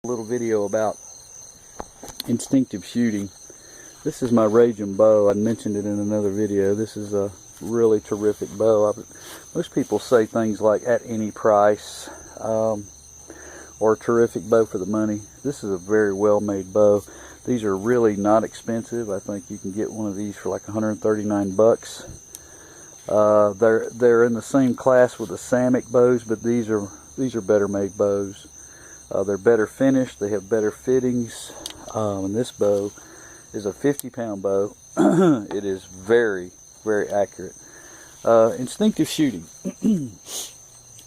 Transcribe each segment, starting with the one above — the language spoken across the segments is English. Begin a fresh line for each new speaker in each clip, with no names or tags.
Little video about instinctive shooting. This is my Raging bow. I mentioned it in another video. This is a really terrific bow. Most people say things like at any price, or terrific bow for the money. This is a very well made bow. These are really not expensive. I think you can get one of these for like 139 bucks. They're in the same class with the Samick bows, but these are better made bows. They're better finished. They have better fittings. And this bow is a 50-pound bow. It is very, very accurate. Instinctive shooting.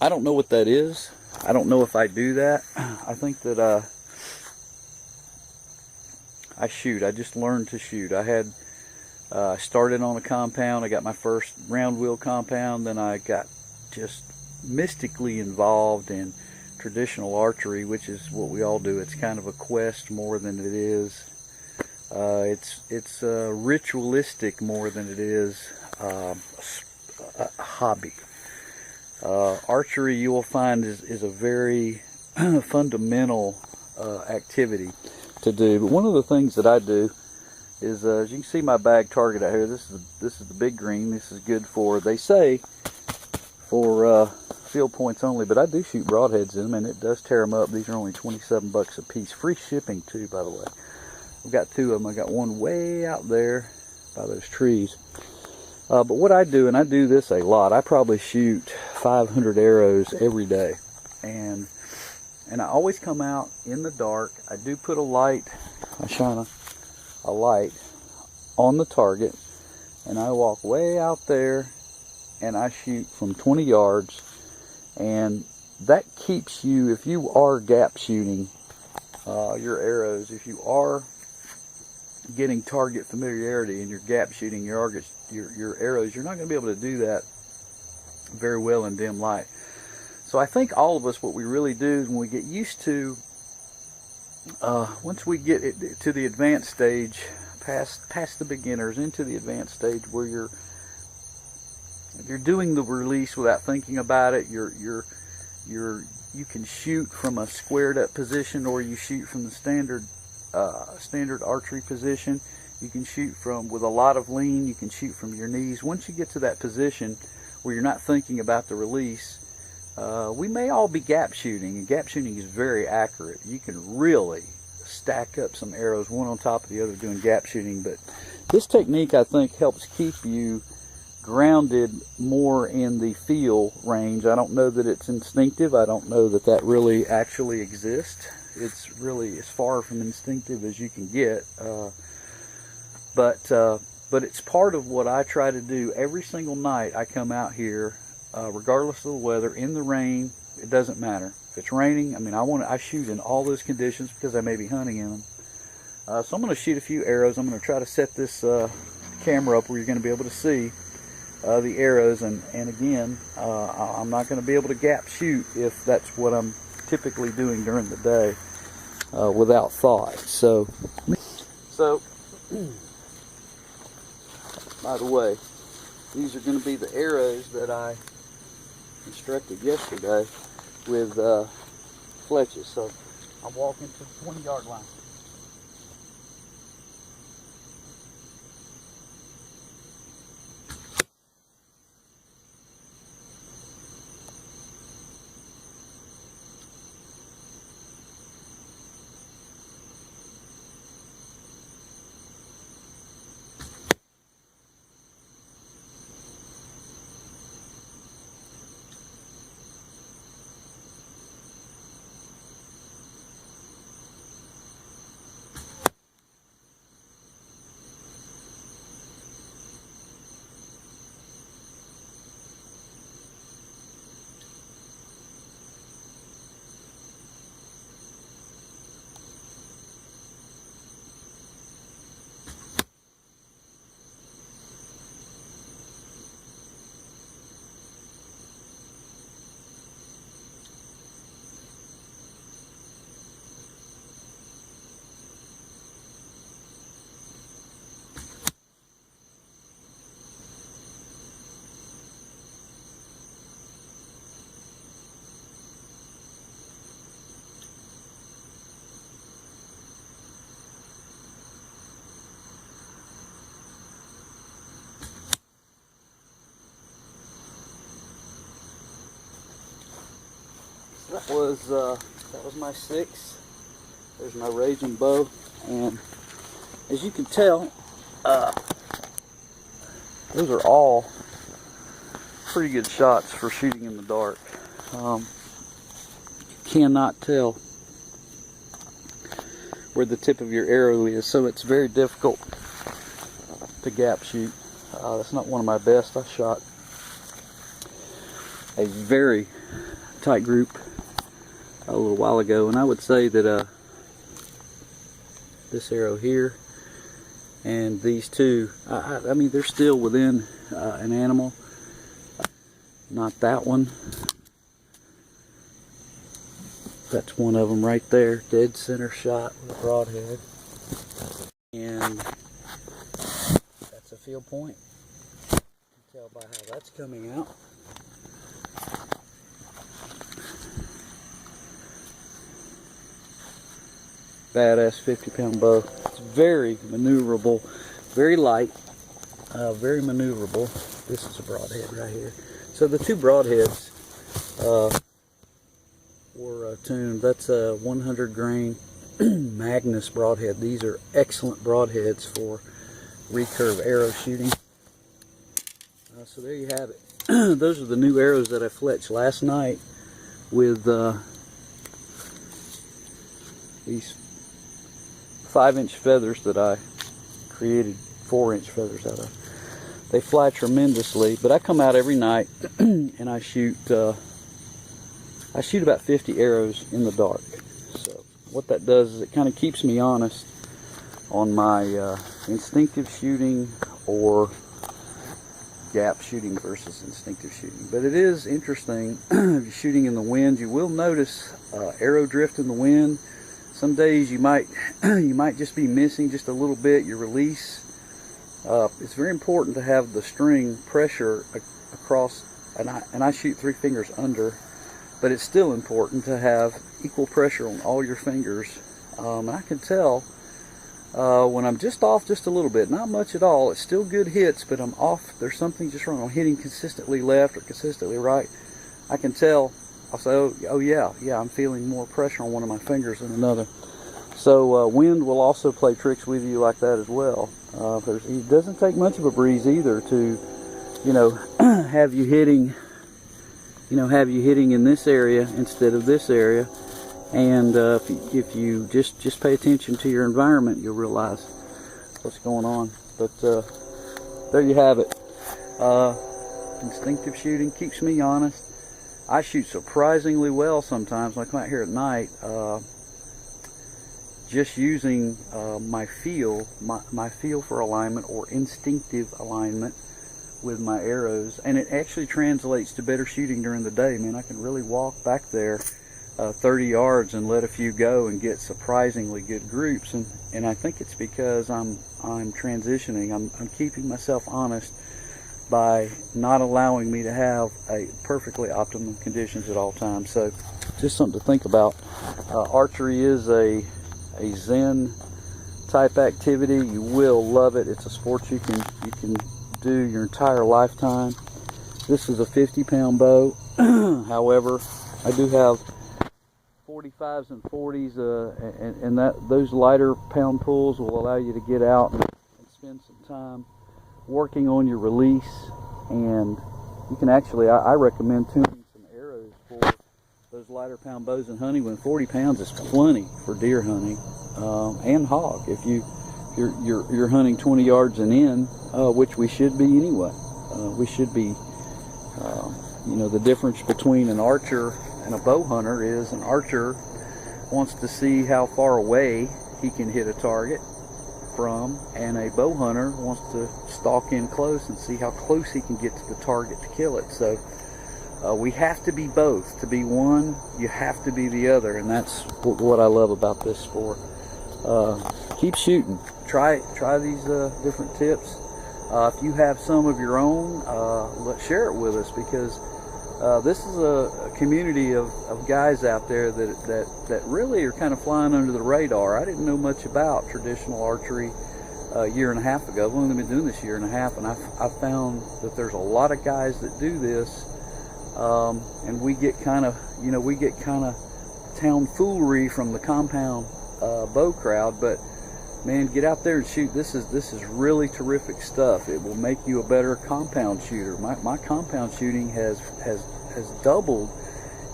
I don't know what that is. I don't know if I do that. I think that I shoot. I just learned to shoot. I started on a compound. I got my first round wheel compound. Then I got just mystically involved in traditional archery, which is what we all do. It's kind of a quest more than it is. It's ritualistic more than it is a hobby. Archery, you will find, is a very fundamental activity to do. But one of the things that I do is, as you can see my bag target out here, this is the big green. This is good for, they say, for field points only, but I do shoot broadheads in them, and it does tear them up. These are only 27 bucks a piece. Free shipping too, by the way. I've got two of them. I got one way out there by those trees. But what I do, and I do this a lot, I probably shoot 500 arrows every day, and I always come out in the dark. I do put a light, I shine a light on the target, and I walk way out there and I shoot from 20 yards, and that keeps you, if you are gap shooting your arrows, if you are getting target familiarity and you're gap shooting your arrows, you're not going to be able to do that very well in dim light. So I think all of us, what we really do is when we get used to, once we get to the advanced stage, past the beginners, into the advanced stage where you're doing the release without thinking about it, you can shoot from a squared up position, or you shoot from the standard archery position. You can shoot with a lot of lean. You can shoot from your knees. Once you get to that position where you're not thinking about the release, we may all be gap shooting, and gap shooting is very accurate. You can really stack up some arrows one on top of the other doing gap shooting, but this technique, I think, helps keep you grounded more in the feel range. I don't know that it's instinctive. I don't know that that really actually exists. It's really as far from instinctive as you can get, but it's part of what I try to do every single night. I come out here, regardless of the weather, in the rain, it doesn't matter. If it's raining, I mean, I shoot in all those conditions because I may be hunting in them. So I'm going to shoot a few arrows. I'm going to try to set this camera up where you're going to be able to see the arrows, and again, I'm not going to be able to gap shoot if that's what I'm typically doing during the day without thought. So by the way, these are going to be the arrows that I constructed yesterday with fletches. So I'm walking to the 20-yard line. was my 6. There's my raging bow, and as you can tell, those are all pretty good shots for shooting in the dark. You cannot tell where the tip of your arrow is, so it's very difficult to gap shoot. That's not one of my best. I shot a very tight group a little while ago, and I would say that this arrow here and these two, I mean, they're still within an animal. Not that one. That's one of them right there, dead center shot with a broadhead, and that's a field point. You can tell by how that's coming out. Badass 50-pound bow. It's very maneuverable, very light, very maneuverable. This is a broadhead right here. So the two broadheads were tuned. That's a 100 grain Magnus broadhead. These are excellent broadheads for recurve arrow shooting. So there you have it. Those are the new arrows that I fletched last night with these 5-inch feathers that I created 4-inch feathers out of. They fly tremendously, but I come out every night and I shoot about 50 arrows in the dark. So what that does is it kind of keeps me honest on my instinctive shooting or gap shooting versus instinctive shooting. But it is interesting, if you're shooting in the wind, you will notice arrow drift in the wind. Some days you might just be missing just a little bit your release. It's very important to have the string pressure across, and I shoot 3 fingers under, but it's still important to have equal pressure on all your fingers. And I can tell when I'm just off just a little bit, not much at all. It's still good hits, but I'm off. There's something just wrong. I'm hitting consistently left or consistently right. I can tell. I'll say, oh yeah, I'm feeling more pressure on one of my fingers than another. So wind will also play tricks with you like that as well. It doesn't take much of a breeze either to, have you hitting in this area instead of this area. And if you just pay attention to your environment, you'll realize what's going on. But there you have it. Instinctive shooting keeps me honest. I shoot surprisingly well sometimes when I come out here at night, just using my feel for alignment or instinctive alignment with my arrows, and it actually translates to better shooting during the day. Man, I can really walk back there 30 yards and let a few go and get surprisingly good groups, and I think it's because I'm transitioning. I'm keeping myself honest by not allowing me to have a perfectly optimum conditions at all times. So just something to think about. Archery is a Zen type activity. You will love it. It's a sport you can do your entire lifetime. This is a 50-pound bow. However, I do have 45s and 40s, and those lighter pound pulls will allow you to get out and spend some time working on your release. And you can actually, I recommend tuning some arrows for those lighter pound bows and hunting when 40 pounds is plenty for deer hunting and hog. If you're hunting 20 yards and in, which we should be anyway. We should be, the difference between an archer and a bow hunter is an archer wants to see how far away he can hit a target from, and a bow hunter wants to stalk in close and see how close he can get to the target to kill it. So we have to be both. To be one, you have to be the other, and that's what I love about this sport. Keep shooting. Try these different tips. If you have some of your own, share it with us, because this is a community of guys out there that really are kind of flying under the radar. I didn't know much about traditional archery a year and a half ago. I've only been doing this a year and a half, and I found that there's a lot of guys that do this and we get kind of, tomfoolery from the compound bow crowd. But man, get out there and shoot. This is really terrific stuff. It will make you a better compound shooter. My compound shooting has doubled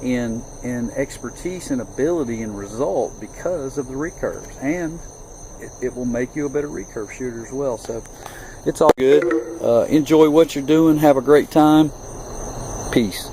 in expertise and ability and result because of the recurves, and it will make you a better recurve shooter as well. So it's all good. Enjoy what you're doing. Have a great time. Peace.